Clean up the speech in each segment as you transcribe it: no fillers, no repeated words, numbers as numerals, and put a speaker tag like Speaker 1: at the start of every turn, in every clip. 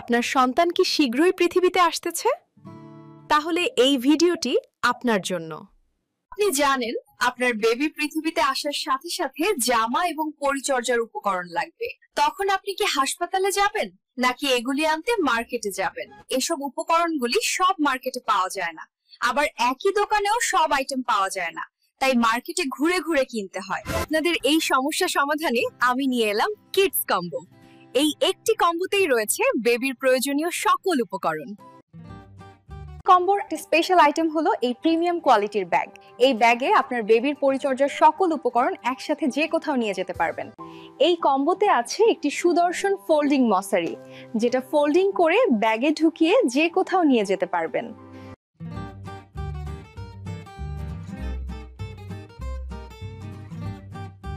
Speaker 1: আপনার সন্তান কি শীঘ্রই পৃথিবীতে আসতেছে? তাহলে এই ভিডিওটি আপনার জন্য।
Speaker 2: আপনি জানেন আপনার বেবি পৃথিবীতে আসার সাথে সাথে জামা এবং পরিচর্যার উপকরণ লাগবে। তখন আপনি কি হাসপাতালে যাবেন নাকি এগুলি আনতে মার্কেটে যাবেন? এসব উপকরণগুলি সব মার্কেটে পাওয়া যায় না, আবার একই দোকানেও সব আইটেম পাওয়া যায় না, তাই মার্কেটে ঘুরে ঘুরে কিনতে হয়। আপনাদের এই সমস্যা সমাধানে আমি নিয়ে এলাম কিডস কম্বো। এই একটি কম্বোতেই রয়েছে বেবির প্রয়োজনীয় সকল উপকরণ। কম্বোর একটা স্পেশাল আইটেম হলো এই প্রিমিয়াম কোয়ালিটির ব্যাগ। এই ব্যাগে আপনার বেবির পরিচর্যার সকল উপকরণ একসাথে যে কোথাও নিয়ে যেতে পারবেন। এই কম্বোতে আছে একটি সুদর্শন ফোল্ডিং মশারি, যেটা ফোল্ডিং করে ব্যাগে ঢুকিয়ে যে কোথাও নিয়ে যেতে পারবেন।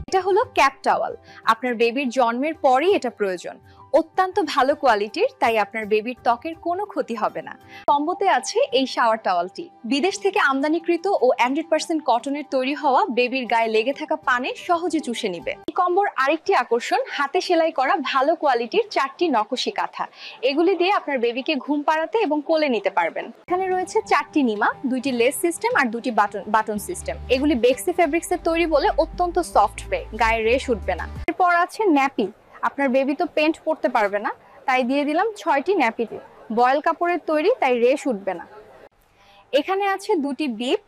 Speaker 2: এটা হলো ক্যাপ টাওয়াল। আপনার বেবির জন্মের পরই এটা প্রয়োজন। অত্যন্ত ভালো কোয়ালিটির, তাই আপনার বেবির ত্বকের কোনো ক্ষতি হবে না। কম্বোতে আছে এই শাওয়ার টাওয়ালটি। বিদেশ থেকে আমদানিকৃত ও 100% কটনের তৈরি হওয়া, বেবির গায়ে লেগে থাকা পানি সহজে চুষে নিবে। এই কম্বোর আরেকটি আকর্ষণ হাতে সেলাই করা ভালো কোয়ালিটির 4টি নকশি কাঁথা। এগুলি দিয়ে আপনার বেবিকে ঘুম পাড়াতে এবং কোলে নিতে পারবেন। এখানে রয়েছে 4টি নিমা, 2টি লেস সিস্টেম আর 2টি বাটন সিস্টেম। এগুলি বেক্সি ফেব্রিক্সের তৈরি বলে অত্যন্ত সফট, গায়ে রেশ উঠবে না। এরপর আছে ন্যাপি। আপনার বেবি তো পেন্ট পরতে পারবে না, তাই দিয়ে দিলাম 6টি ন্যাপি। বয়েল কাপড়ের তৈরি, তাই রেশ উঠবে না। এখানে আছে 2টি বিপ।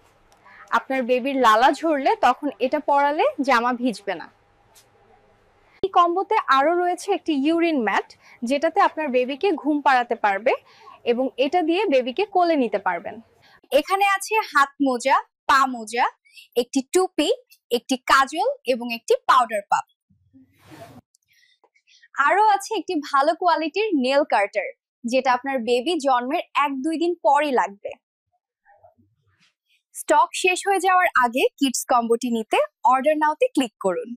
Speaker 2: আপনার বেবির লালা ঝরলে তখন এটা পরালে জামা ভিজবে না। এই কম্বোতে আরো রয়েছে একটি ইউরিন ম্যাট, যেটাতে আপনার বেবিকে ঘুম পাড়াতে পারবে এবং এটা দিয়ে বেবিকে কোলে নিতে পারবেন। এখানে আছে হাত মোজা, পা মোজা, একটি টুপি, একটি কাজল এবং একটি পাউডার পাপ। আরো আছে একটি ভালো কোয়ালিটির নেল কাটার, যেটা আপনার বেবি জন্মের 1-2 দিন পরই লাগবে। স্টক শেষ হয়ে যাওয়ার আগে কিডস কম্বোটি নিতে অর্ডার নাওতে ক্লিক করুন।